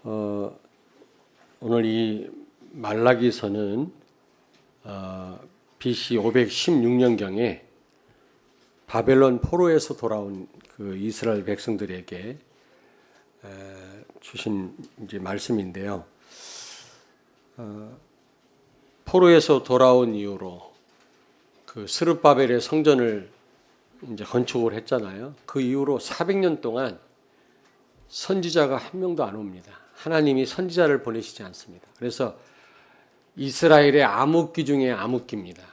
오늘 이 말라기서는 BC 516년경에 바벨론 포로에서 돌아온 그 이스라엘 백성들에게 주신 이제 말씀인데요. 포로에서 돌아온 이후로 그 스룹바벨의 성전을 이제 건축을 했잖아요. 그 이후로 400년 동안 선지자가 한 명도 안 옵니다. 하나님이 선지자를 보내시지 않습니다. 그래서 이스라엘의 암흑기 중에 암흑기입니다.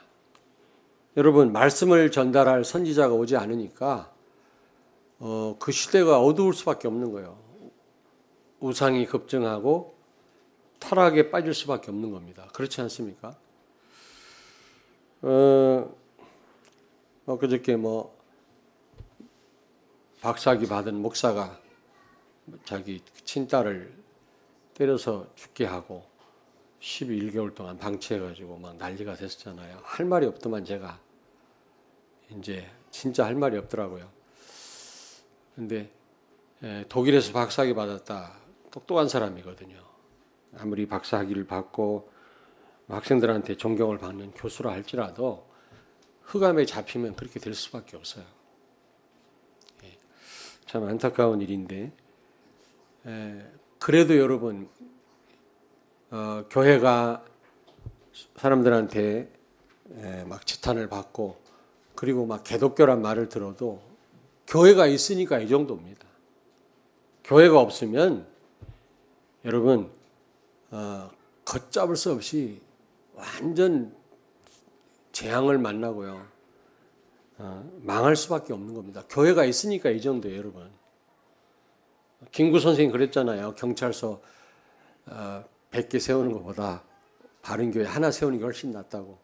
여러분, 말씀을 전달할 선지자가 오지 않으니까 그 시대가 어두울 수밖에 없는 거예요. 우상이 급증하고 타락에 빠질 수밖에 없는 겁니다. 그렇지 않습니까? 그저께 박사기 받은 목사가 자기 친딸을 때려서 죽게 하고 12개월 동안 방치해가지고 막 난리가 됐었잖아요. 할 말이 없더만 제가 이제 진짜 할 말이 없더라고요. 근데 독일에서 박사학위 받았다. 똑똑한 사람이거든요. 아무리 박사학위를 받고 학생들한테 존경을 받는 교수라 할지라도 흑암에 잡히면 그렇게 될 수밖에 없어요. 참 안타까운 일인데, 그래도 여러분, 교회가 사람들한테 막 지탄을 받고 그리고 막 개독교란 말을 들어도 교회가 있으니까 이 정도입니다. 교회가 없으면 여러분 걷잡을 수 없이 완전 재앙을 만나고요. 망할 수밖에 없는 겁니다. 교회가 있으니까 이 정도예요, 여러분. 김구 선생님 그랬잖아요. 경찰서 100개 세우는 것보다 바른 교회 하나 세우는 게 훨씬 낫다고.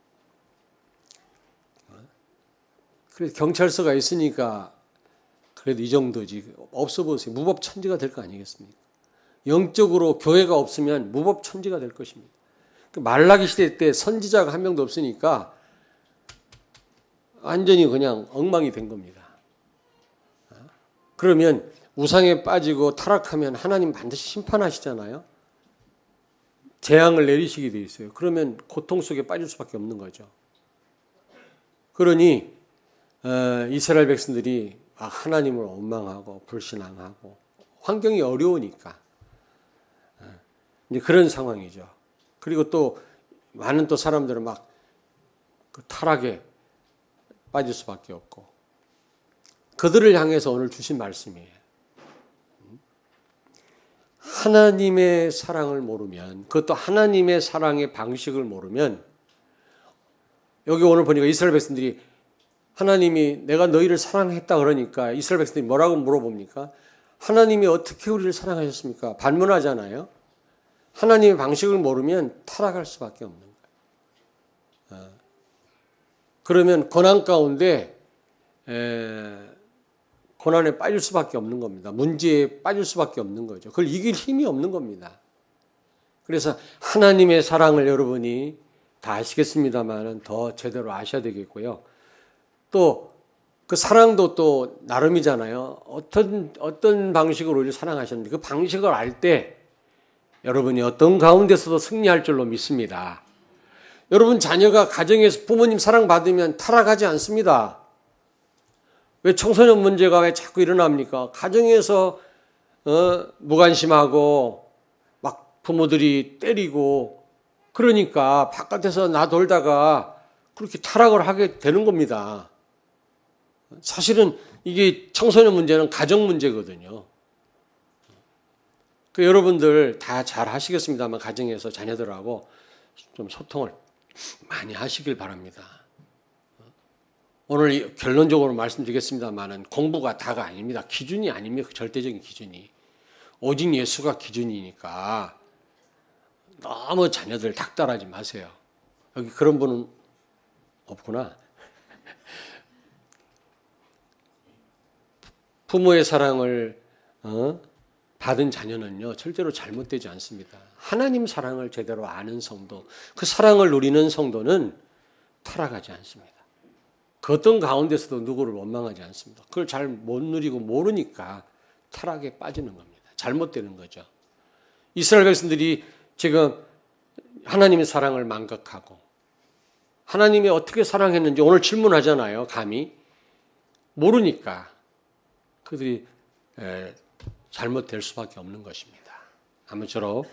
그래서 경찰서가 있으니까 그래도 이 정도지. 없어 보세요. 무법천지가 될 거 아니겠습니까? 영적으로 교회가 없으면 무법천지가 될 것입니다. 말라기 시대 때 선지자가 한 명도 없으니까 완전히 그냥 엉망이 된 겁니다. 그러면 우상에 빠지고 타락하면 하나님 반드시 심판하시잖아요. 재앙을 내리시게 돼 있어요. 그러면 고통 속에 빠질 수밖에 없는 거죠. 그러니 이스라엘 백성들이 하나님을 원망하고 불신앙하고 환경이 어려우니까 이제 그런 상황이죠. 그리고 또 많은 또 사람들은 막 그 타락에 빠질 수밖에 없고 그들을 향해서 오늘 주신 말씀이에요. 하나님의 사랑을 모르면, 그것도 하나님의 사랑의 방식을 모르면, 여기 오늘 보니까 이스라엘 백성들이 하나님이 내가 너희를 사랑했다 그러니까 이스라엘 백성들이 뭐라고 물어봅니까? 하나님이 어떻게 우리를 사랑하셨습니까? 반문하잖아요. 하나님의 방식을 모르면 타락할 수밖에 없는 거예요. 그러면 고난 가운데 고난에 빠질 수밖에 없는 겁니다. 문제에 빠질 수밖에 없는 거죠. 그걸 이길 힘이 없는 겁니다. 그래서 하나님의 사랑을 여러분이 다 아시겠습니다만 더 제대로 아셔야 되겠고요. 또 그 사랑도 또 나름이잖아요. 어떤 방식으로 우리를 사랑하셨는데 그 방식을 알 때 여러분이 어떤 가운데서도 승리할 줄로 믿습니다. 여러분 자녀가 가정에서 부모님 사랑받으면 타락하지 않습니다. 왜 청소년 문제가 왜 자꾸 일어납니까? 가정에서 무관심하고 막 부모들이 때리고 그러니까 바깥에서 나돌다가 그렇게 타락을 하게 되는 겁니다. 사실은 이게 청소년 문제는 가정 문제거든요. 여러분들 다 잘 하시겠습니다만 가정에서 자녀들하고 좀 소통을 많이 하시길 바랍니다. 오늘 결론적으로 말씀드리겠습니다만 공부가 다가 아닙니다. 기준이 아닙니다. 절대적인 기준이. 오직 예수가 기준이니까 너무 자녀들 닥달하지 마세요. 여기 그런 분은 없구나. 부모의 사랑을 받은 자녀는요 절대로 잘못되지 않습니다. 하나님 사랑을 제대로 아는 성도, 그 사랑을 누리는 성도는 타락하지 않습니다. 그 어떤 가운데서도 누구를 원망하지 않습니다. 그걸 잘 못 누리고 모르니까 타락에 빠지는 겁니다. 잘못되는 거죠. 이스라엘 백성들이 지금 하나님의 사랑을 망각하고 하나님이 어떻게 사랑했는지 오늘 질문하잖아요. 감히 모르니까 그들이 잘못될 수밖에 없는 것입니다. 아무쪼록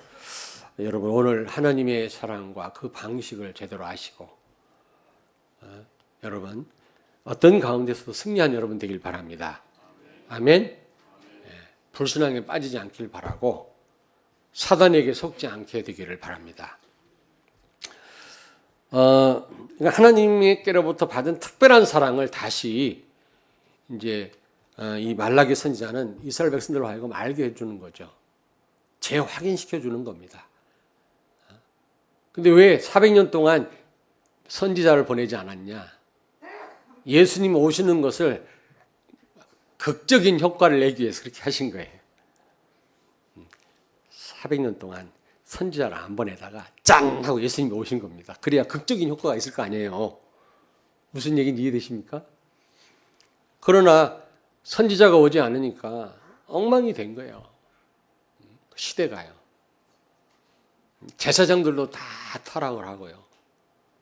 여러분 오늘 하나님의 사랑과 그 방식을 제대로 아시고 여러분 어떤 가운데서도 승리한 여러분 되길 바랍니다. 아멘. 불순항에 빠지지 않길 바라고 사단에게 속지 않게 되기를 바랍니다. 그러니까 하나님께로부터 받은 특별한 사랑을 다시 이제 이 말라기 선지자는 이스라엘 백성들로 하여금 알게 해주는 거죠. 재확인시켜 주는 겁니다. 근데 왜 400년 동안 선지자를 보내지 않았냐? 예수님 오시는 것을 극적인 효과를 내기 위해서 그렇게 하신 거예요. 400년 동안 선지자를 안 보내다가 짱 하고 예수님이 오신 겁니다. 그래야 극적인 효과가 있을 거 아니에요. 무슨 얘기인지 이해되십니까? 그러나 선지자가 오지 않으니까 엉망이 된 거예요. 시대가요. 제사장들도 다 타락을 하고요.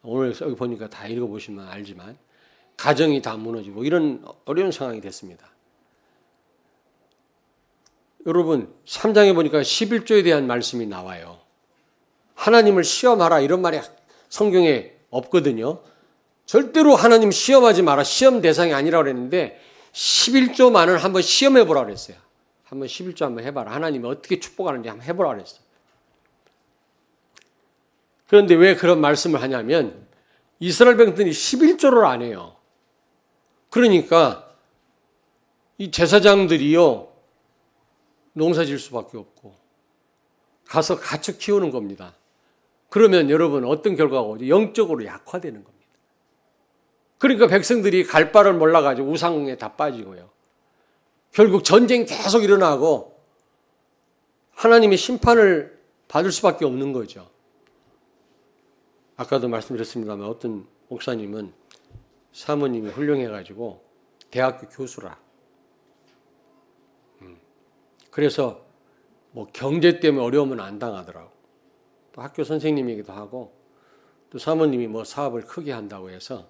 오늘 여기 보니까 다 읽어보시면 알지만 가정이 다 무너지고 이런 어려운 상황이 됐습니다. 여러분 3장에 보니까 11조에 대한 말씀이 나와요. 하나님을 시험하라 이런 말이 성경에 없거든요. 절대로 하나님 시험하지 마라. 시험 대상이 아니라고 그랬는데 11조만을 한번 시험해 보라 그랬어요. 한번 11조 한번 해봐라. 하나님이 어떻게 축복하는지 한번 해보라 그랬어요. 그런데 왜 그런 말씀을 하냐면 이스라엘 백성들이 11조를 안 해요. 그러니까 이 제사장들이요 농사 질 수밖에 없고 가서 가축 키우는 겁니다. 그러면 여러분 어떤 결과가 오죠? 영적으로 약화되는 겁니다. 그러니까 백성들이 갈 바를 몰라가지고 우상에 다 빠지고요. 결국 전쟁이 계속 일어나고 하나님의 심판을 받을 수밖에 없는 거죠. 아까도 말씀드렸습니다만 어떤 목사님은 사모님이 훌륭해가지고 대학교 교수라. 그래서 뭐 경제 때문에 어려우면 안 당하더라고. 또 학교 선생님이기도 하고 또 사모님이 뭐 사업을 크게 한다고 해서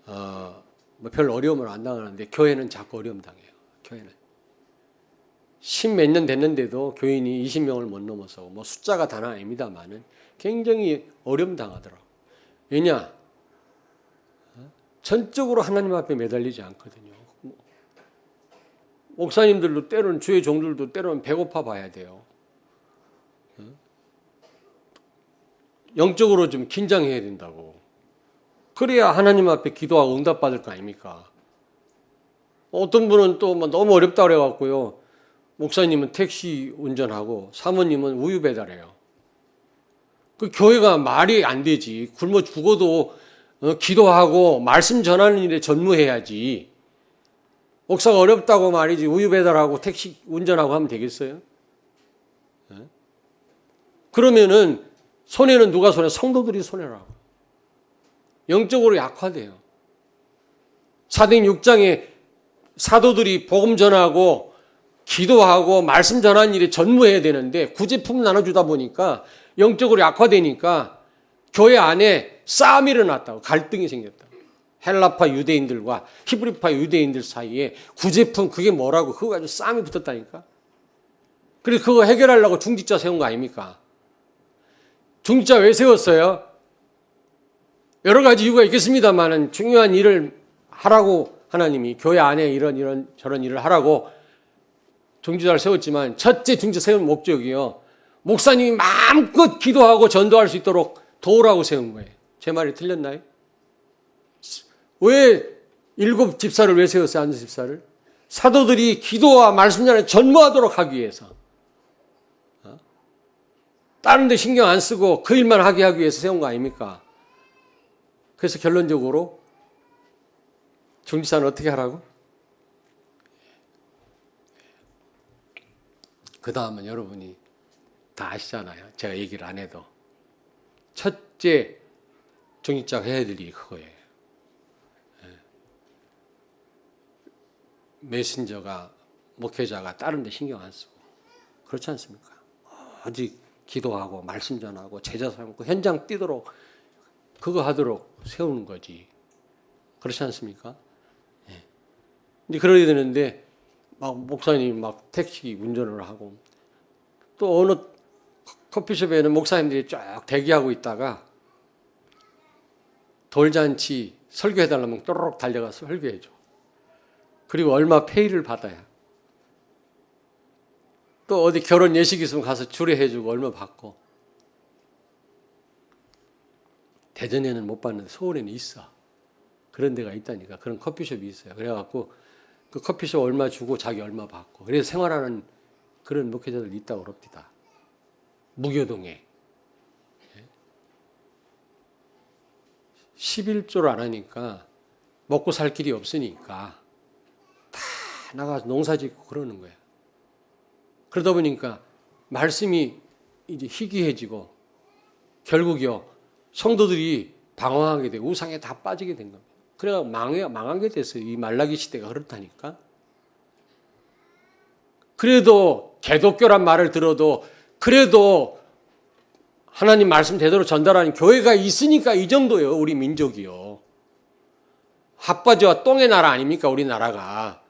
뭐 별 어려움을 안 당하는데 교회는 자꾸 어려움 당해요. 교회는 10몇 년 됐는데도 교인이 20명을 못 넘어서 뭐 숫자가 다는 아닙니다만은 굉장히 어려움 당하더라고. 왜냐? 전적으로 하나님 앞에 매달리지 않거든요. 목사님들도 때로는 주의 종들도 때로는 배고파 봐야 돼요. 영적으로 좀 긴장해야 된다고. 그래야 하나님 앞에 기도하고 응답받을 거 아닙니까? 어떤 분은 또 너무 어렵다 그래갖고요. 목사님은 택시 운전하고 사모님은 우유 배달해요. 그 교회가 말이 안 되지. 굶어 죽어도 기도하고 말씀 전하는 일에 전무해야지. 목사가 어렵다고 말이지 우유 배달하고 택시 운전하고 하면 되겠어요? 그러면은 손해는 누가 손해? 성도들이 손해라고. 영적으로 약화돼요. 사도행 6장에 사도들이 복음 전하고 기도하고 말씀 전하는 일에 전무해야 되는데 구제품 나눠주다 보니까 영적으로 약화되니까 교회 안에 싸움이 일어났다고. 갈등이 생겼다고. 헬라파 유대인들과 히브리파 유대인들 사이에 구제품 그게 뭐라고 그거 가지고 싸움이 붙었다니까. 그래서 그거 해결하려고 중직자 세운 거 아닙니까? 중직자 왜 세웠어요? 여러 가지 이유가 있겠습니다만은 중요한 일을 하라고 하나님이 교회 안에 이런 저런 일을 하라고 중직자를 세웠지만 첫째 중직자 세운 목적이요. 목사님이 마음껏 기도하고 전도할 수 있도록 도우라고 세운 거예요. 제 말이 틀렸나요? 왜 7 집사를 왜 세웠어요? 안수 집사를? 사도들이 기도와 말씀 전에 전무하도록 하기 위해서. 다른 데 신경 안 쓰고 그 일만 하게 하기 위해서 세운 거 아닙니까? 그래서 결론적으로 중직사는 어떻게 하라고? 그 다음은 여러분이 다 아시잖아요. 제가 얘기를 안 해도. 첫째 중직자가 해야 될 일이 그거예요. 메신저가 목회자가 다른 데 신경 안 쓰고 그렇지 않습니까? 오직 기도하고 말씀 전하고 제자 삼고 현장 뛰도록 그거 하도록 세우는 거지. 그렇지 않습니까? 예. 이제 그러게 되는데 막 목사님 막 택시 운전을 하고 또 어느 커피숍에는 목사님들이 쫙 대기하고 있다가 돌잔치 설교해달라면 또르륵 달려가서 설교해줘. 그리고 얼마 페이를 받아야. 또 어디 결혼 예식 있으면 가서 주례해주고 얼마 받고. 대전에는 못 받는데 서울에는 있어. 그런 데가 있다니까. 그런 커피숍이 있어요. 그래갖고 그 커피숍 얼마 주고 자기 얼마 받고. 그래서 생활하는 그런 목회자들 있다고 그럽니다. 무교동에. 11조를 안 하니까 먹고 살 길이 없으니까 다 나가서 농사 짓고 그러는 거예요. 그러다 보니까 말씀이 이제 희귀해지고 결국요 성도들이 방황하게 되고 우상에 다 빠지게 된 겁니다. 그래가 망하게 됐어요. 이 말라기 시대가 그렇다니까. 그래도 개독교란 말을 들어도 그래도 하나님 말씀 제대로 전달하는 교회가 있으니까 이 정도예요. 우리 민족이요. 핫바지와 똥의 나라 아닙니까? 우리나라가.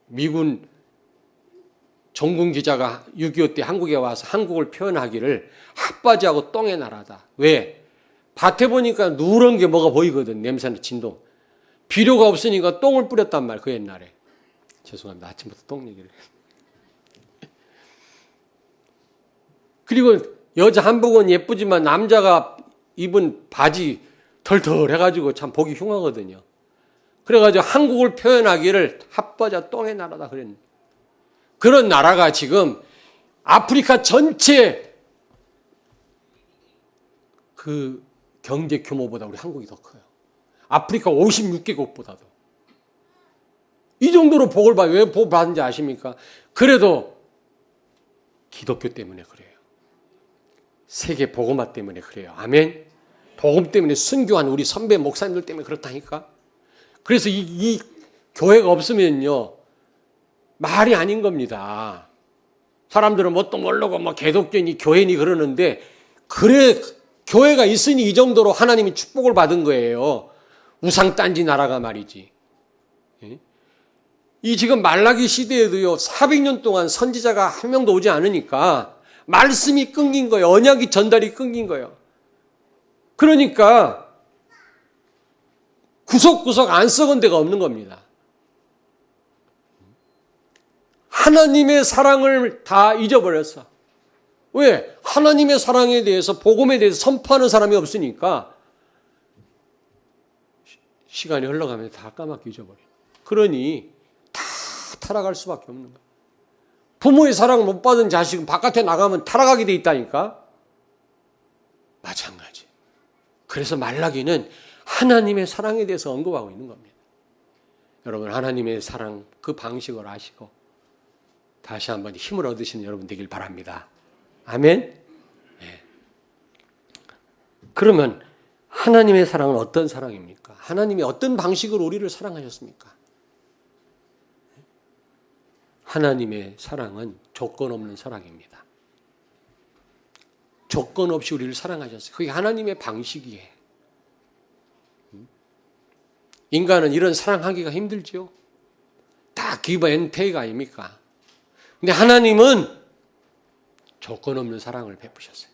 미군 정군 기자가 6.25 때 한국에 와서 한국을 표현하기를 핫바지하고 똥의 나라다. 왜? 밭에 보니까 누런 게 뭐가 보이거든. 냄새나 진동. 비료가 없으니까 똥을 뿌렸단 말이에요. 그 옛날에. 죄송합니다. 아침부터 똥 얘기를. 그리고 여자 한복은 예쁘지만 남자가 입은 바지 덜덜해가지고 참 보기 흉하거든요. 그래가지고 한국을 표현하기를 핫바지와 똥의 나라다 그랬는데 그런 나라가 지금 아프리카 전체 그 경제 규모보다 우리 한국이 더 커요. 아프리카 56개국보다도. 이 정도로 복을 받아요. 왜 복 받는지 아십니까? 그래도 기독교 때문에 그래요. 세계 복음화 때문에 그래요. 아멘. 복음 때문에 순교한 우리 선배 목사님들 때문에 그렇다니까. 그래서 이 교회가 없으면요 말이 아닌 겁니다. 사람들은 뭣도 모르고 뭐 개독교니 교회니 그러는데 그래 교회가 있으니 이 정도로 하나님이 축복을 받은 거예요. 우상단지 나라가 말이지. 이 지금 말라기 시대에도요 400년 동안 선지자가 한 명도 오지 않으니까 말씀이 끊긴 거예요. 언약이 전달이 끊긴 거예요. 그러니까 구석구석 안 썩은 데가 없는 겁니다. 하나님의 사랑을 다 잊어버렸어. 왜? 하나님의 사랑에 대해서 복음에 대해서 선포하는 사람이 없으니까 시간이 흘러가면 다 까맣게 잊어버려. 그러니 다 타락할 수밖에 없는 거야. 부모의 사랑을 못 받은 자식은 바깥에 나가면 타락하게 돼 있다니까. 마찬가지. 그래서 말라기는 하나님의 사랑에 대해서 언급하고 있는 겁니다. 여러분 하나님의 사랑 그 방식을 아시고 다시 한번 힘을 얻으시는 여러분 되길 바랍니다. 아멘. 네. 그러면 하나님의 사랑은 어떤 사랑입니까? 하나님이 어떤 방식으로 우리를 사랑하셨습니까? 하나님의 사랑은 조건 없는 사랑입니다. 조건 없이 우리를 사랑하셨어요. 그게 하나님의 방식이에요. 인간은 이런 사랑하기가 힘들죠. 다 give and take 아닙니까? 근데 하나님은 조건 없는 사랑을 베푸셨어요.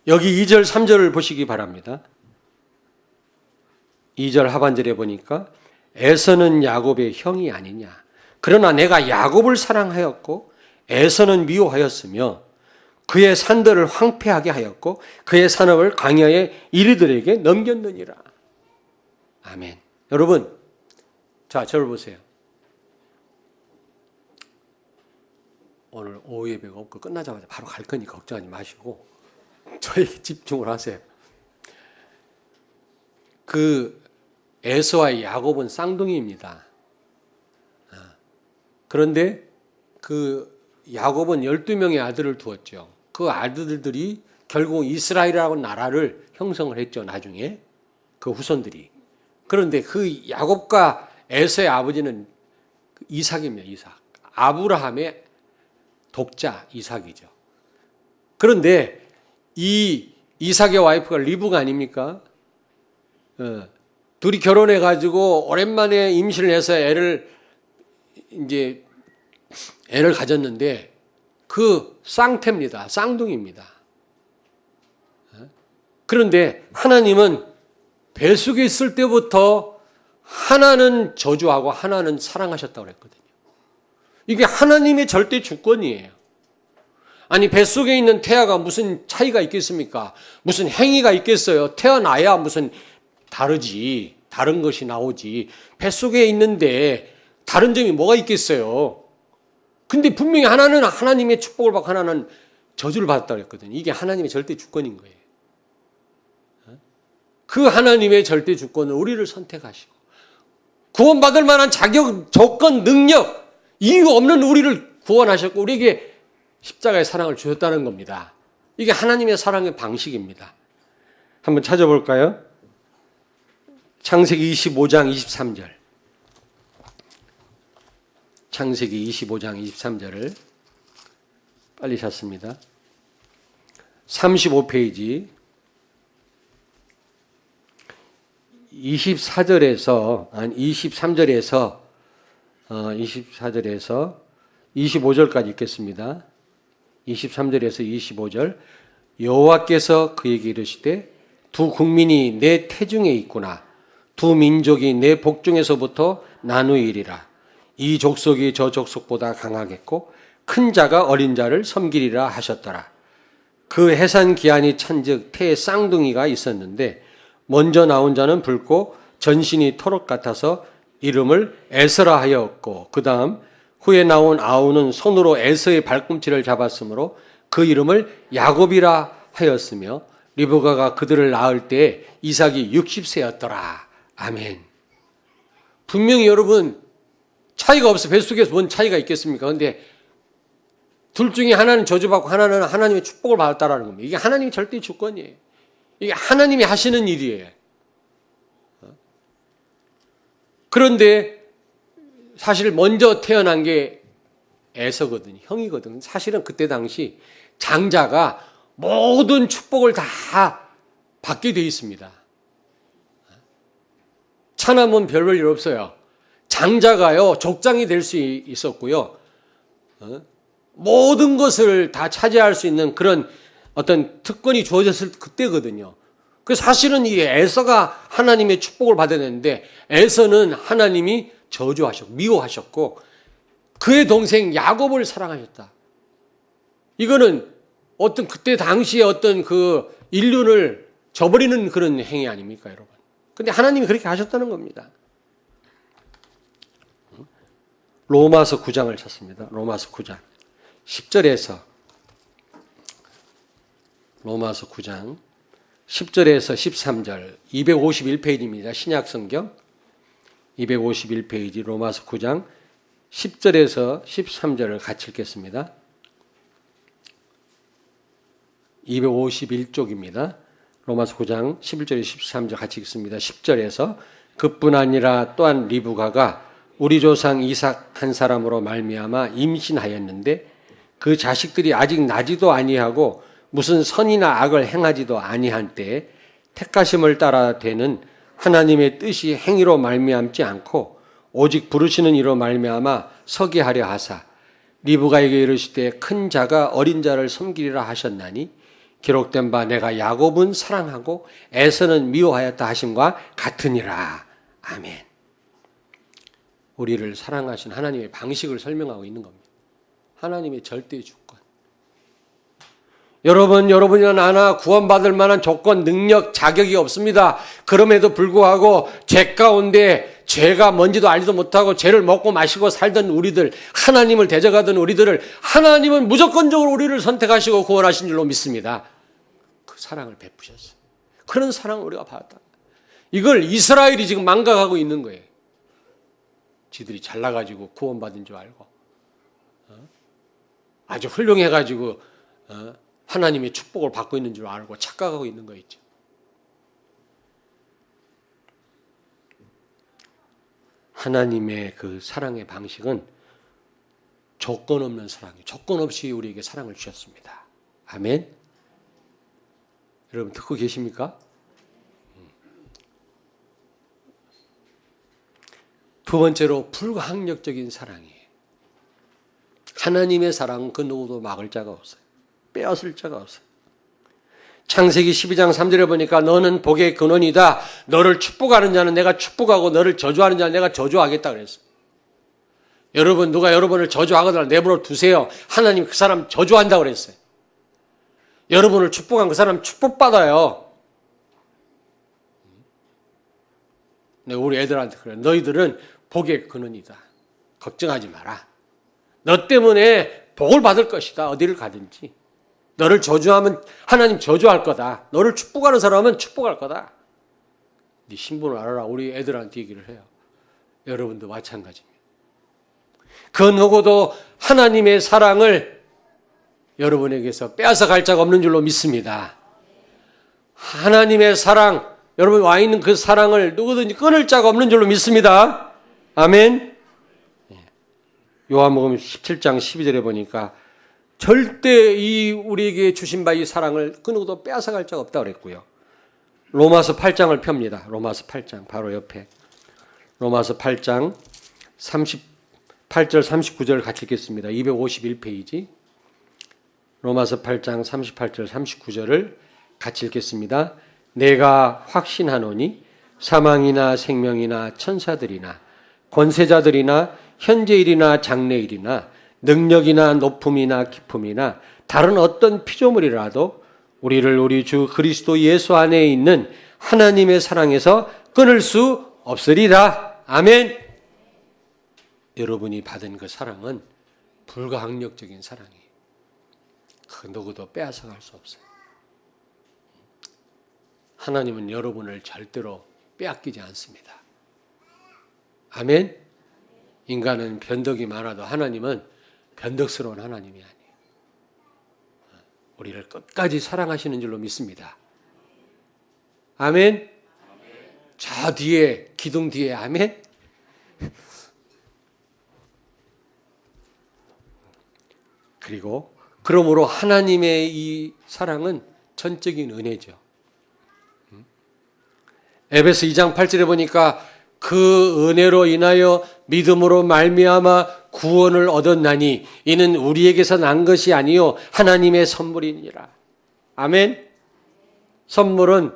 여기 2절, 3절을 보시기 바랍니다. 2절 하반절에 보니까 에서는 야곱의 형이 아니냐. 그러나 내가 야곱을 사랑하였고 에서는 미워하였으며 그의 산들을 황폐하게 하였고 그의 산업을 광야의 이리들에게 넘겼느니라. 아멘. 여러분, 자, 저를 보세요. 오늘 오후 예배가 없고 끝나자마자 바로 갈 거니까 걱정하지 마시고 저에게 집중을 하세요. 그 에서와 야곱은 쌍둥이입니다. 그런데 그 야곱은 12명의 아들을 두었죠. 그 아들들이 결국 이스라엘이라고 나라를 형성을 했죠. 나중에 그 후손들이. 그런데 그 야곱과 에서의 아버지는 이삭입니다. 이삭. 아브라함의 독자 이삭이죠. 그런데 이 이삭의 와이프가 리브가 아닙니까? 둘이 결혼해가지고 오랜만에 임신을 해서 애를 가졌는데 그 쌍태입니다. 쌍둥이입니다. 그런데 하나님은 뱃속에 있을 때부터 하나는 저주하고 하나는 사랑하셨다고 그랬거든요. 이게 하나님의 절대 주권이에요. 아니 뱃속에 있는 태아가 무슨 차이가 있겠습니까? 무슨 행위가 있겠어요? 태어나야 무슨 다르지. 다른 것이 나오지. 뱃속에 있는데 다른 점이 뭐가 있겠어요? 근데 분명히 하나는 하나님의 축복을 받고 하나는 저주를 받았다고 그랬거든요. 이게 하나님의 절대 주권인 거예요. 그 하나님의 절대 주권은 우리를 선택하시고 구원받을 만한 자격, 조건, 능력, 이유 없는 우리를 구원하셨고 우리에게 십자가의 사랑을 주셨다는 겁니다. 이게 하나님의 사랑의 방식입니다. 한번 찾아볼까요? 창세기 25장 23절. 창세기 25장 23절을 빨리 찾습니다. 35페이지 23절에서 25절까지 읽겠습니다. 23절에서 25절. 여호와께서 그에게 이르시되 두 국민이 내 태중에 있구나. 두 민족이 내 복중에서부터 나누이리라. 이 족속이 저 족속보다 강하겠고 큰 자가 어린 자를 섬기리라 하셨더라. 그 해산 기한이 찬즉 태에 쌍둥이가 있었는데 먼저 나온 자는 붉고 전신이 토록 같아서 이름을 에서라 하였고 그 다음 후에 나온 아우는 손으로 에서의 발꿈치를 잡았으므로 그 이름을 야곱이라 하였으며 리브가가 그들을 낳을 때 이삭이 60세였더라. 아멘. 분명히 여러분 차이가 없어. 뱃속에서 뭔 차이가 있겠습니까? 그런데 둘 중에 하나는 저주받고 하나는 하나님의 축복을 받았다라는 겁니다. 이게 하나님의 절대 주권이에요. 이게 하나님이 하시는 일이에요. 그런데 사실 먼저 태어난 게 에서거든요. 형이거든요. 사실은 그때 당시 장자가 모든 축복을 다 받게 돼 있습니다. 차남은 별일 없어요. 장자가요, 족장이 될 수 있었고요. 모든 것을 다 차지할 수 있는 그런 어떤 특권이 주어졌을 그때거든요. 그래서 사실은 이 에서가 하나님의 축복을 받아야 되는데 에서는 하나님이 저주하셨고 미워하셨고 그의 동생 야곱을 사랑하셨다. 이거는 어떤 그때 당시에 어떤 그 인륜을 저버리는 그런 행위 아닙니까, 여러분? 근데 하나님이 그렇게 하셨다는 겁니다. 로마서 9장을 찾습니다. 로마서 9장 10절에서 로마서 9장 10절에서 13절 251페이지입니다. 신약성경 251페이지 로마서 9장 10절에서 13절을 같이 읽겠습니다. 251쪽입니다. 로마서 9장 11절에서 13절 같이 읽습니다. 10절에서 그뿐 아니라 또한 리브가가 우리 조상 이삭 한 사람으로 말미암아 임신하였는데 그 자식들이 아직 나지도 아니하고 무슨 선이나 악을 행하지도 아니한 때에 택하심을 따라 되는 하나님의 뜻이 행위로 말미암지 않고 오직 부르시는 이로 말미암아 서게 하려 하사 리브가에게 이르시되 큰 자가 어린 자를 섬기리라 하셨나니 기록된 바 내가 야곱은 사랑하고 에서는 미워하였다 하심과 같으니라. 아멘. 우리를 사랑하신 하나님의 방식을 설명하고 있는 겁니다. 하나님의 절대 주권. 여러분이나 나나 구원받을 만한 조건, 능력, 자격이 없습니다. 그럼에도 불구하고 죄 가운데 죄가 뭔지도 알지도 못하고 죄를 먹고 마시고 살던 우리들, 하나님을 대적하던 우리들을 하나님은 무조건적으로 우리를 선택하시고 구원하신 줄로 믿습니다. 그 사랑을 베푸셨어요. 그런 사랑을 우리가 받았다. 이걸 이스라엘이 지금 망각하고 있는 거예요. 지들이 잘나가지고 구원받은 줄 알고 아주 훌륭해가지고 하나님의 축복을 받고 있는 줄 알고 착각하고 있는 거 있죠. 하나님의 그 사랑의 방식은 조건 없는 사랑이에요. 조건 없이 우리에게 사랑을 주셨습니다. 아멘. 여러분 듣고 계십니까? 두 번째로 불가항력적인 사랑이에요. 하나님의 사랑은 그 누구도 막을 자가 없어요. 빼앗을 자가 없어요. 창세기 12장 3절에 보니까 너는 복의 근원이다. 너를 축복하는 자는 내가 축복하고 너를 저주하는 자는 내가 저주하겠다 그랬어요. 여러분 누가 여러분을 저주하거나 내버려 두세요. 하나님 그 사람 저주한다고 그랬어요. 여러분을 축복한 그 사람 축복받아요. 내가 우리 애들한테 그래. 너희들은 복의 근원이다. 걱정하지 마라. 너 때문에 복을 받을 것이다. 어디를 가든지. 너를 저주하면 하나님 저주할 거다. 너를 축복하는 사람은 축복할 거다. 네 신분을 알아라. 우리 애들한테 얘기를 해요. 여러분도 마찬가지입니다. 그 누구도 하나님의 사랑을 여러분에게서 빼앗아 갈 자가 없는 줄로 믿습니다. 하나님의 사랑, 여러분 와 있는 그 사랑을 누구든지 끊을 자가 없는 줄로 믿습니다. 아멘. 요한복음 17장 12절에 보니까 절대 이 우리에게 주신 바 이 사랑을 그 누구도 빼앗아 갈 자가 없다고 그랬고요. 로마서 8장을 펴니다. 로마서 8장 바로 옆에 로마서 8장 38절 39절 같이 읽겠습니다. 251페이지 로마서 8장 38절 39절을 같이 읽겠습니다. 내가 확신하노니 사망이나 생명이나 천사들이나 권세자들이나 현재일이나 장래일이나 능력이나 높음이나 깊음이나 다른 어떤 피조물이라도 우리를 우리 주 그리스도 예수 안에 있는 하나님의 사랑에서 끊을 수 없으리라. 아멘. 여러분이 받은 그 사랑은 불가항력적인 사랑이에요. 그 누구도 빼앗아갈 수 없어요. 하나님은 여러분을 절대로 빼앗기지 않습니다. 아멘. 인간은 변덕이 많아도 하나님은 변덕스러운 하나님이 아니에요. 우리를 끝까지 사랑하시는 줄로 믿습니다. 아멘. 저 뒤에 기둥 뒤에 아멘. 그리고 그러므로 하나님의 이 사랑은 전적인 은혜죠. 에베소 2장 8절에 보니까 그 은혜로 인하여 믿음으로 말미암아 구원을 얻었나니 이는 우리에게서 난 것이 아니요 하나님의 선물이니라. 아멘. 선물은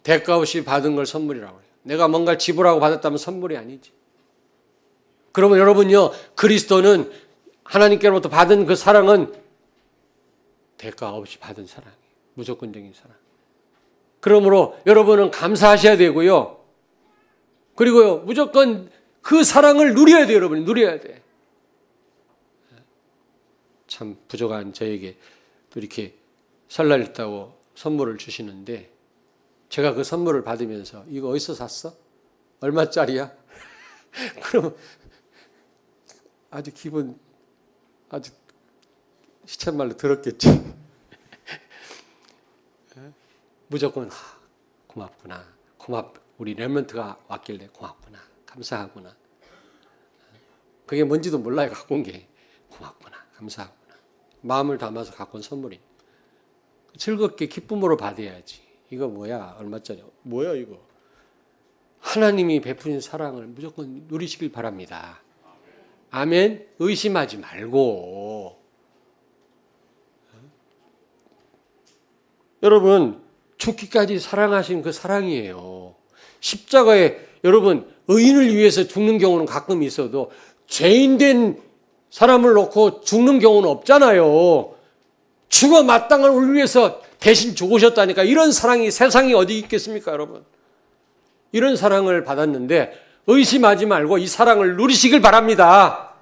대가 없이 받은 걸 선물이라고 해요. 내가 뭔가 지불하고 받았다면 선물이 아니지. 그러면 여러분요, 그리스도는 하나님께로부터 받은 그 사랑은 대가 없이 받은 사랑이에요. 무조건적인 사랑. 그러므로 여러분은 감사하셔야 되고요. 그리고요, 무조건 그 사랑을 누려야 돼요, 여러분. 누려야 돼. 참 부족한 저에게 또 이렇게 설날 있다고 선물을 주시는데 제가 그 선물을 받으면서 이거 어디서 샀어? 얼마짜리야? 그럼 아주 기분 아주 시쳇말로 들었겠지. 무조건 고맙구나. 우리 렘넌트가 왔길래 고맙구나. 감사하구나. 그게 뭔지도 몰라요. 갖고 온 게. 고맙구나. 감사하구나. 마음을 담아서 갖고 온 선물이. 즐겁게 기쁨으로 받아야지. 이거 뭐야? 얼마짜리? 뭐야 이거? 하나님이 베푸신 사랑을 무조건 누리시길 바랍니다. 아멘. 의심하지 말고. 여러분 죽기까지 사랑하신 그 사랑이에요. 십자가에 여러분 의인을 위해서 죽는 경우는 가끔 있어도 죄인된 사람을 놓고 죽는 경우는 없잖아요. 죽어 마땅한 우리를 위해서 대신 죽으셨다니까. 이런 사랑이 세상에 어디 있겠습니까, 여러분? 이런 사랑을 받았는데 의심하지 말고 이 사랑을 누리시길 바랍니다.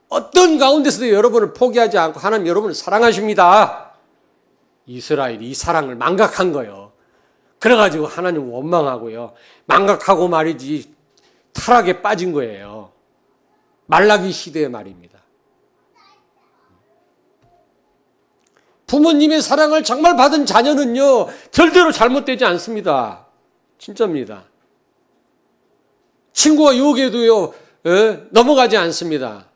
어떤 가운데서도 여러분을 포기하지 않고 하나님 여러분을 사랑하십니다. 이스라엘이 이 사랑을 망각한 거예요. 그래가지고 하나님 원망하고요. 망각하고 말이지 타락에 빠진 거예요. 말라기 시대의 말입니다. 부모님의 사랑을 정말 받은 자녀는요, 절대로 잘못되지 않습니다. 진짜입니다. 친구와 유혹에도요, 넘어가지 않습니다.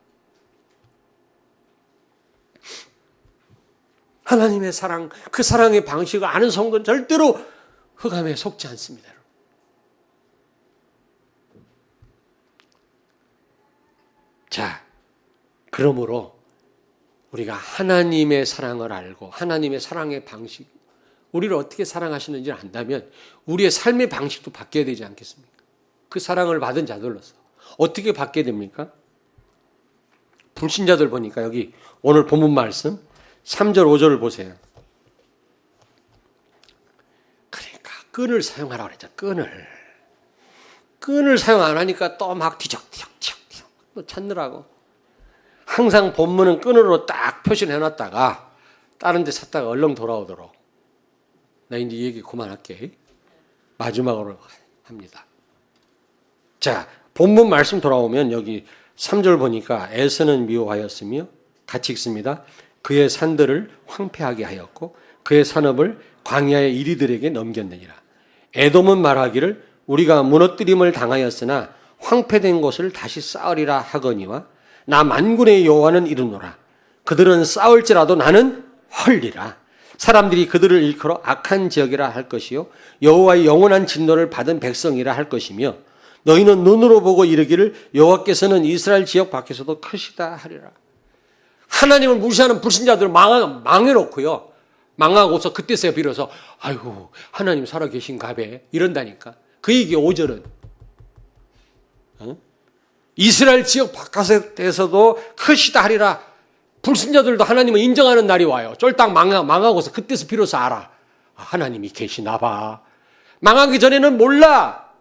하나님의 사랑, 그 사랑의 방식을 아는 성도는 절대로 흑암에 속지 않습니다. 자, 그러므로 우리가 하나님의 사랑을 알고 하나님의 사랑의 방식, 우리를 어떻게 사랑하시는지를 안다면 우리의 삶의 방식도 바뀌어야 되지 않겠습니까? 그 사랑을 받은 자들로서 어떻게 바뀌어야 됩니까? 불신자들 보니까 여기 오늘 본문 말씀 3절 5절을 보세요. 그러니까 끈을 사용하라고 그랬죠. 끈을 사용 안 하니까 또 막 뒤적뒤적 찾느라고. 항상 본문은 끈으로 딱 표시를 해놨다가 다른 데 찾다가 얼른 돌아오도록. 나 이제 얘기 그만할게. 마지막으로 합니다. 자, 본문 말씀 돌아오면 여기 3절 보니까 에서는 미워하였으며 같이 읽습니다. 그의 산들을 황폐하게 하였고 그의 산업을 광야의 이리들에게 넘겼느니라. 에돔은 말하기를 우리가 무너뜨림을 당하였으나 황폐된 곳을 다시 쌓으리라 하거니와 나 만군의 여호와는 이르노라. 그들은 싸울지라도 나는 헐리라. 사람들이 그들을 일컬어 악한 지역이라 할 것이요 여호와의 영원한 진노를 받은 백성이라 할 것이며 너희는 눈으로 보고 이르기를 여호와께서는 이스라엘 지역 밖에서도 크시다 하리라. 하나님을 무시하는 불신자들을 망해놓고요. 망하고서 그때서야 비로소 아이고 하나님 살아계신가배 이런다니까. 그 얘기 5절은 이스라엘 지역 바깥에서도 크시다 하리라. 불신자들도 하나님을 인정하는 날이 와요. 쫄딱 망하고서 그때서 비로소 알아. 하나님이 계시나 봐. 망하기 전에는 몰라.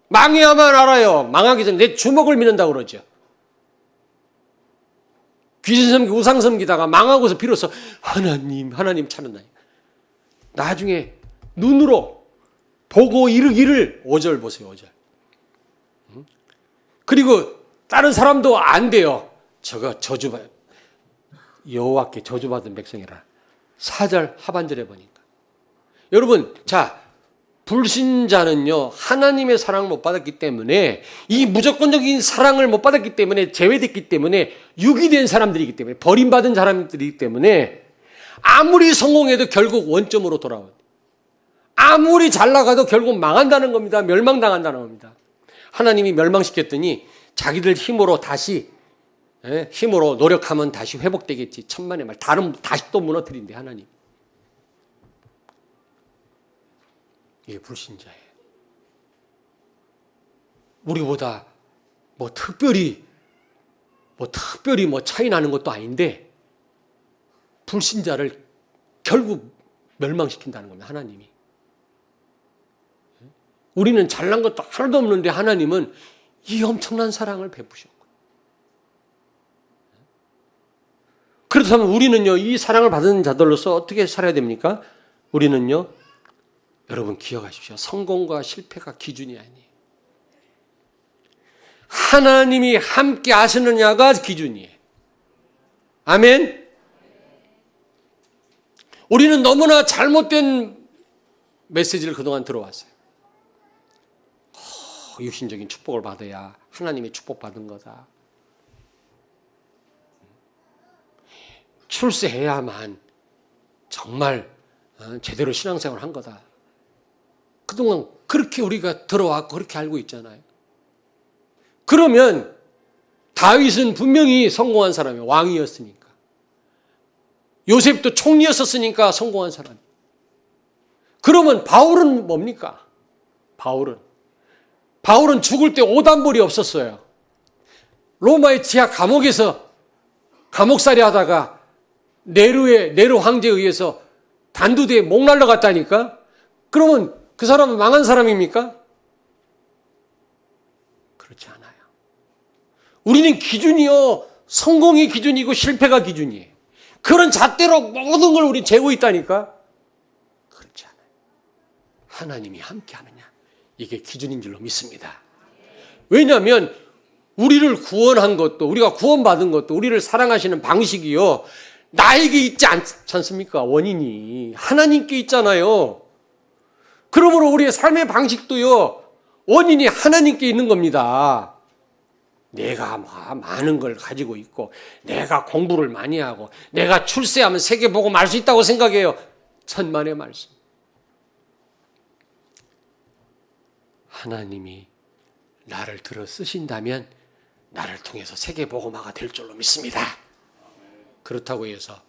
망해야만 알아요. 망하기 전에 내 주먹을 믿는다고 그러죠. 귀신 섬기 우상 섬기다가 망하고서 비로소 하나님 찾는다. 나중에 눈으로 보고 이르기를 5절 보세요. 5절. 그리고 다른 사람도 안 돼요. 저거 여호와께 저주받은 백성이라. 4절 하반절에 보니까. 여러분, 자, 불신자는요, 하나님의 사랑을 못 받았기 때문에, 이 무조건적인 사랑을 못 받았기 때문에, 제외됐기 때문에, 유기된 사람들이기 때문에, 버림받은 사람들이기 때문에, 아무리 성공해도 결국 원점으로 돌아온. 아무리 잘 나가도 결국 망한다는 겁니다. 멸망당한다는 겁니다. 하나님이 멸망시켰더니 자기들 힘으로 다시 힘으로 노력하면 다시 회복되겠지. 천만의 말. 다시 또 무너뜨린대 하나님. 이게 불신자예요. 우리보다 특별히 차이 나는 것도 아닌데 불신자를 결국 멸망시킨다는 겁니다. 하나님이. 우리는 잘난 것도 하나도 없는데 하나님은 이 엄청난 사랑을 베푸셨고. 그렇다면 우리는요, 이 사랑을 받은 자들로서 어떻게 살아야 됩니까? 우리는요, 여러분 기억하십시오. 성공과 실패가 기준이 아니에요. 하나님이 함께 하시느냐가 기준이에요. 아멘? 우리는 너무나 잘못된 메시지를 그동안 들어왔어요. 육신적인 축복을 받아야 하나님의 축복받은 거다. 출세해야만 정말 제대로 신앙생활을 한 거다. 그동안 그렇게 우리가 들어왔고 그렇게 알고 있잖아요. 그러면 다윗은 분명히 성공한 사람이에요. 왕이었으니까. 요셉도 총리였었으니까 성공한 사람. 그러면 바울은 뭡니까? 바울은 죽을 때 오단벌이 없었어요. 로마의 지하 감옥에서 감옥살이 하다가 네로 황제에 의해서 단두대에 목 날라갔다니까? 그러면 그 사람은 망한 사람입니까? 그렇지 않아요. 우리는 기준이요, 성공이 기준이고 실패가 기준이에요. 그런 잣대로 모든 걸 우리 재고 있다니까? 그렇지 않아요. 하나님이 함께 하느냐, 이게 기준인 줄로 믿습니다. 왜냐하면 우리를 구원한 것도, 우리가 구원받은 것도, 우리를 사랑하시는 방식이요, 나에게 있지 않습니까? 원인이 하나님께 있잖아요. 그러므로 우리의 삶의 방식도요, 원인이 하나님께 있는 겁니다. 내가 많은 걸 가지고 있고 내가 공부를 많이 하고 내가 출세하면 세계복음 알 수 있다고 생각해요. 천만의 말씀. 하나님이 나를 들어 쓰신다면 나를 통해서 세계복음화가 될 줄로 믿습니다. 그렇다고 해서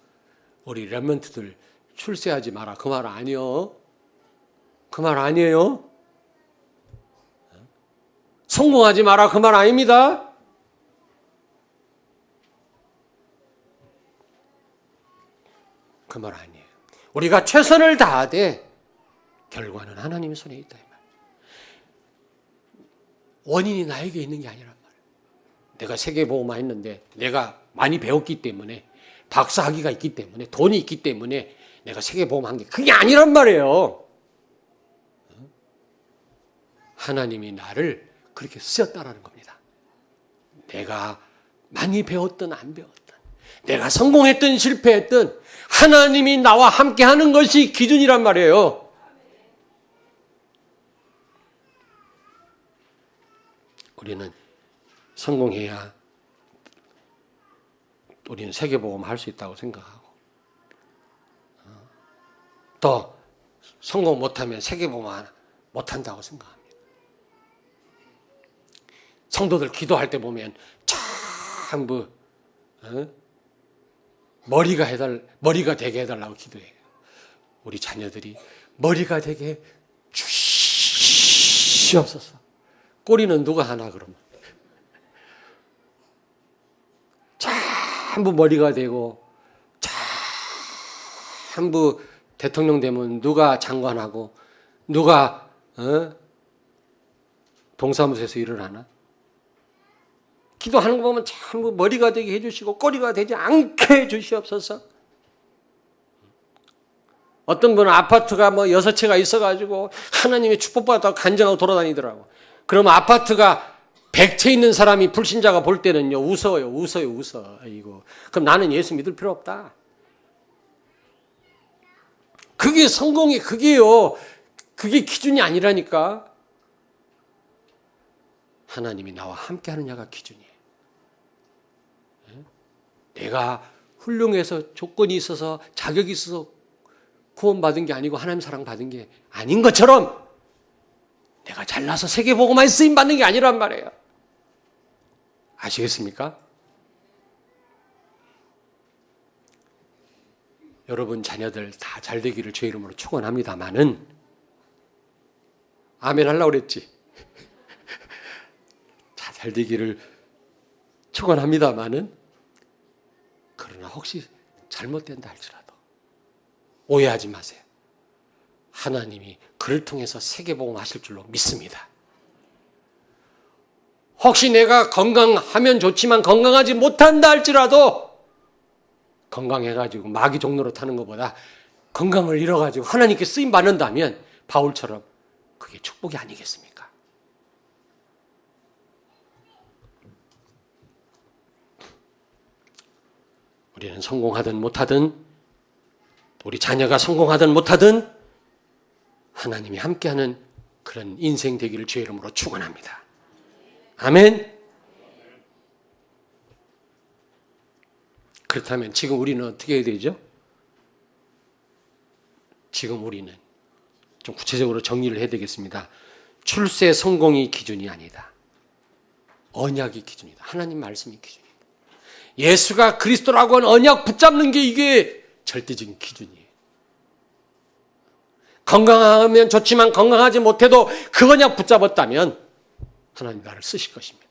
우리 렘넌트들 출세하지 마라 그 말 아니요. 그 말 아니에요. 성공하지 마라 그 말 아닙니다. 그 말 아니에요. 우리가 최선을 다하되 결과는 하나님의 손에 있다. 이 말. 원인이 나에게 있는 게 아니란 말이에요. 내가 세계복음화 했는데 내가 많이 배웠기 때문에 박사학위가 있기 때문에 돈이 있기 때문에 내가 세계복음화 한 게 그게 아니란 말이에요. 하나님이 나를 그렇게 쓰셨다라는 겁니다. 내가 많이 배웠든 안 배웠든 내가 성공했든 실패했든 하나님이 나와 함께 하는 것이 기준이란 말이에요. 우리는 성공해야 우리는 세계복음 할 수 있다고 생각하고 또 성공 못하면 세계복음 못한다고 생각합니다. 성도들 기도할 때 보면 전부 머리가 되게 해달라고 기도해요. 우리 자녀들이 머리가 되게 주시옵소서. 꼬리는 누가 하나 그러면 전부 머리가 되고 전부 대통령 되면 누가 장관하고 누가 동사무소에서 일을 하나? 기도하는 거 보면 전부 머리가 되게 해주시고 꼬리가 되지 않게 해주시옵소서. 어떤 분은 아파트가 6채가 있어가지고 하나님의 축복받았다고 간증하고 돌아다니더라고. 그러면 아파트가 100채 있는 사람이 불신자가 볼 때는요 웃어요. 아이고. 그럼 나는 예수 믿을 필요 없다. 그게 성공이 그게요. 그게 기준이 아니라니까. 하나님이 나와 함께 하느냐가 기준이에요. 내가 훌륭해서 조건이 있어서 자격이 있어서 구원받은 게 아니고 하나님 사랑 받은 게 아닌 것처럼 내가 잘나서 세계복음화에 쓰임 받는 게 아니란 말이에요. 아시겠습니까? 여러분 자녀들 다 잘 되기를 주의 이름으로 축원합니다마는 아멘 하려고 그랬지. 잘 되기를 축원합니다마는 그러나 혹시 잘못된다 할지라도 오해하지 마세요. 하나님이 그를 통해서 세계복음 하실 줄로 믿습니다. 혹시 내가 건강하면 좋지만 건강하지 못한다 할지라도 건강해가지고 마귀 종로로 타는 것보다 건강을 잃어가지고 하나님께 쓰임 받는다면 바울처럼 그게 축복이 아니겠습니까? 우리는 성공하든 못하든 우리 자녀가 성공하든 못하든 하나님이 함께하는 그런 인생 되기를 주의 이름으로 축원합니다. 아멘. 그렇다면 지금 우리는 어떻게 해야 되죠? 지금 우리는 좀 구체적으로 정리를 해야 되겠습니다. 출세 성공이 기준이 아니다. 언약이 기준이다. 하나님 말씀이 기준이다. 예수가 그리스도라고 하는 언약 붙잡는 게 이게 절대적인 기준이에요. 건강하면 좋지만 건강하지 못해도 그 언약 붙잡았다면 하나님 나를 쓰실 것입니다.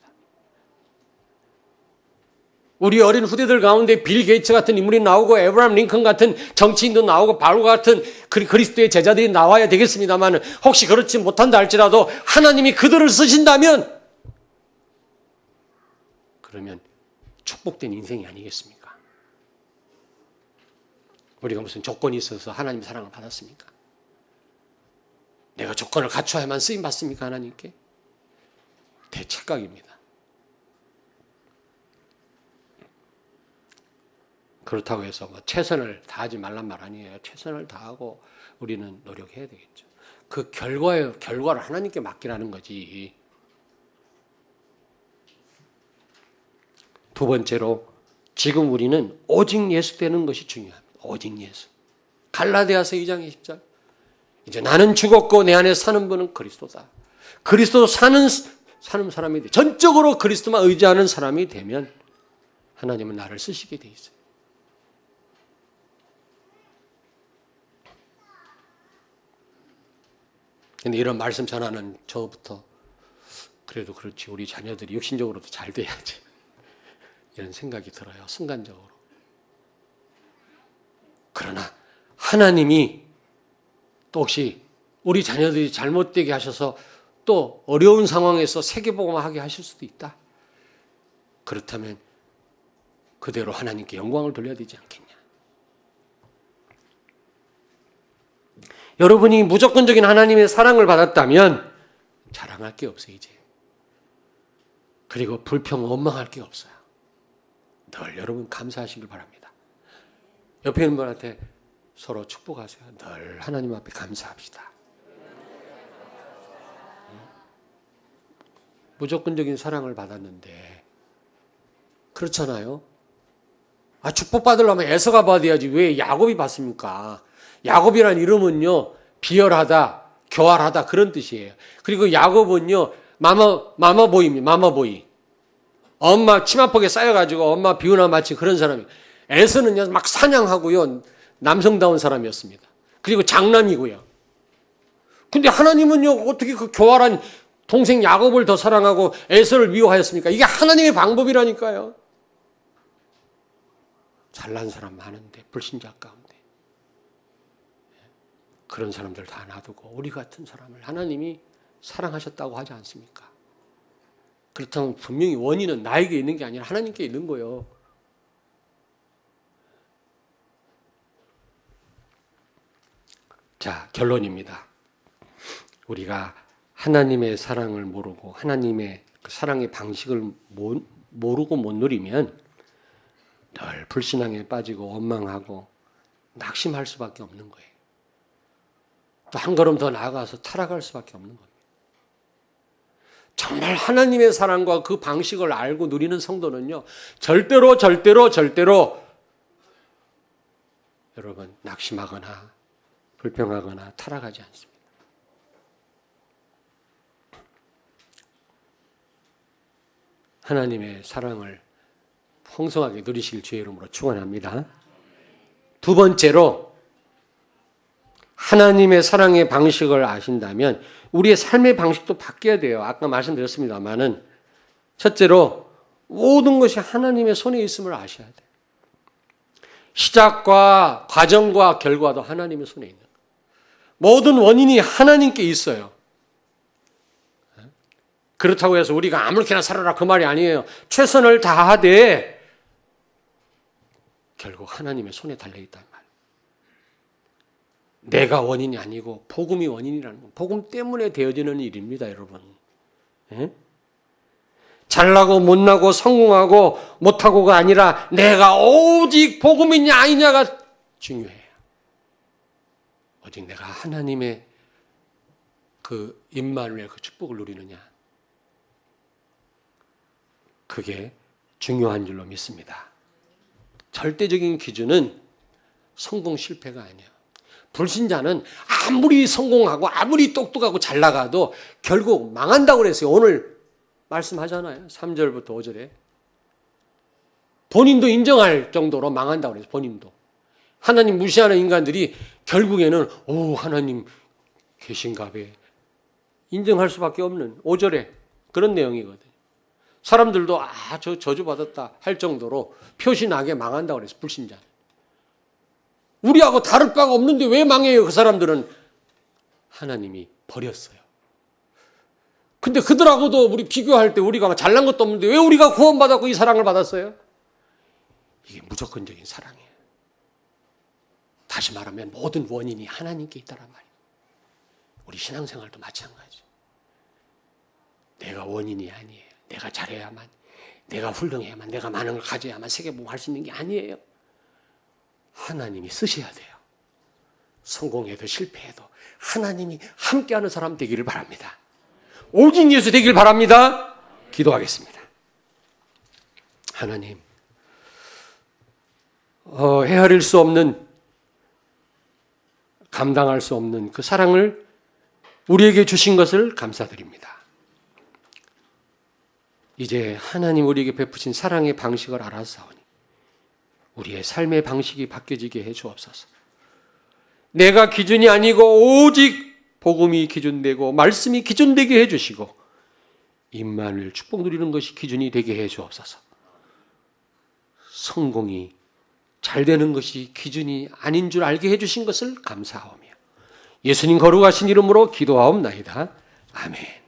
우리 어린 후대들 가운데 빌 게이츠 같은 인물이 나오고 에브라임 링컨 같은 정치인도 나오고 바울 같은 그리스도의 제자들이 나와야 되겠습니다만 혹시 그렇지 못한다 할지라도 하나님이 그들을 쓰신다면 그러면 축복된 인생이 아니겠습니까? 우리가 무슨 조건이 있어서 하나님 사랑을 받았습니까? 내가 조건을 갖춰야만 쓰임 받습니까? 하나님께? 대착각입니다. 그렇다고 해서 최선을 다하지 말란 말 아니에요. 최선을 다하고 우리는 노력해야 되겠죠. 그 결과를 하나님께 맡기라는 거지. 두 번째로 지금 우리는 오직 예수 되는 것이 중요합니다. 오직 예수. 갈라디아서 2장 20절. 이제 나는 죽었고 내 안에 사는 분은 그리스도다. 그리스도 사는 사람이 돼. 전적으로 그리스도만 의지하는 사람이 되면 하나님은 나를 쓰시게 돼 있어요. 근데 이런 말씀 전하는 저부터 그래도 그렇지 우리 자녀들이 육신적으로도 잘 돼야지 이런 생각이 들어요. 순간적으로. 그러나 하나님이 또 혹시 우리 자녀들이 잘못되게 하셔서 또 어려운 상황에서 세계복음화하게 하실 수도 있다. 그렇다면 그대로 하나님께 영광을 돌려야 되지 않겠냐. 여러분이 무조건적인 하나님의 사랑을 받았다면 자랑할 게 없어요, 이제. 그리고 불평, 원망할 게 없어요. 늘 여러분 감사하시길 바랍니다. 옆에 있는 분한테 서로 축복하세요. 늘 하나님 앞에 감사합시다. 무조건적인 사랑을 받았는데 그렇잖아요. 축복받으려면 에서가 받아야지 왜 야곱이 받습니까? 야곱이라는 이름은요, 비열하다, 교활하다 그런 뜻이에요. 그리고 야곱은요, 마마보이입니다. 마마보이. 엄마 치마폭에 쌓여가지고 엄마 비우나 마치 그런 사람이에요. 에서는요, 막 사냥하고요, 남성다운 사람이었습니다. 그리고 장남이고요. 근데 하나님은요, 어떻게 그 교활한 동생 야곱을 더 사랑하고 에서를 미워하였습니까? 이게 하나님의 방법이라니까요. 잘난 사람 많은데, 불신자 가운데. 그런 사람들 다 놔두고 우리 같은 사람을 하나님이 사랑하셨다고 하지 않습니까? 그렇다면 분명히 원인은 나에게 있는 게 아니라 하나님께 있는 거예요. 자, 결론입니다. 우리가 하나님의 사랑을 모르고 하나님의 그 사랑의 방식을 모르고 못 누리면 늘 불신앙에 빠지고 원망하고 낙심할 수밖에 없는 거예요. 또 한 걸음 더 나아가서 타락할 수밖에 없는 겁니다. 정말 하나님의 사랑과 그 방식을 알고 누리는 성도는요, 절대로 여러분 낙심하거나 불평하거나 타락하지 않습니다. 하나님의 사랑을 풍성하게 누리실 주의 이름으로 축원합니다. 두 번째로 하나님의 사랑의 방식을 아신다면 우리의 삶의 방식도 바뀌어야 돼요. 아까 말씀드렸습니다마는 첫째로 모든 것이 하나님의 손에 있음을 아셔야 돼요. 시작과 과정과 결과도 하나님의 손에 있는 거예요. 모든 원인이 하나님께 있어요. 그렇다고 해서 우리가 아무렇게나 살아라 그 말이 아니에요. 최선을 다하되 결국 하나님의 손에 달려있단 말이에요. 내가 원인이 아니고 복음이 원인이라는 건 복음 때문에 되어지는 일입니다, 여러분. 예? 잘나고 못나고 성공하고 못하고가 아니라 내가 오직 복음이냐 아니냐가 중요해요. 오직 내가 하나님의 그 임마누엘 그 축복을 누리느냐. 그게 중요한 줄로 믿습니다. 절대적인 기준은 성공 실패가 아니에요. 불신자는 아무리 성공하고 아무리 똑똑하고 잘 나가도 결국 망한다고 그랬어요. 오늘 말씀하잖아요. 3절부터 5절에. 본인도 인정할 정도로 망한다고 그랬어요. 본인도. 하나님 무시하는 인간들이 결국에는 하나님 계신가 봐. 인정할 수밖에 없는 5절에 그런 내용이거든요. 사람들도 저 저주받았다 할 정도로 표시나게 망한다고 그랬어요. 불신자는. 우리하고 다를 바가 없는데 왜 망해요? 그 사람들은 하나님이 버렸어요. 근데 그들하고도 우리 비교할 때 우리가 잘난 것도 없는데 왜 우리가 구원받았고 이 사랑을 받았어요? 이게 무조건적인 사랑이에요. 다시 말하면 모든 원인이 하나님께 있다란 말이에요. 우리 신앙생활도 마찬가지. 내가 원인이 아니에요. 내가 잘해야만, 내가 훌륭해야만, 내가 많은 걸 가져야만 세계복음할 수 있는 게 아니에요. 하나님이 쓰셔야 돼요. 성공해도 실패해도 하나님이 함께하는 사람 되기를 바랍니다. 오직 예수 되기를 바랍니다. 기도하겠습니다. 하나님, 헤아릴 수 없는, 감당할 수 없는 그 사랑을 우리에게 주신 것을 감사드립니다. 이제 하나님 우리에게 베푸신 사랑의 방식을 알아사오니 우리의 삶의 방식이 바뀌어지게 해 주옵소서. 내가 기준이 아니고 오직 복음이 기준되고 말씀이 기준되게 해 주시고 임마누엘 축복 누리는 것이 기준이 되게 해 주옵소서. 성공이 잘 되는 것이 기준이 아닌 줄 알게 해 주신 것을 감사하오며 예수님 거룩하신 이름으로 기도하옵나이다. 아멘.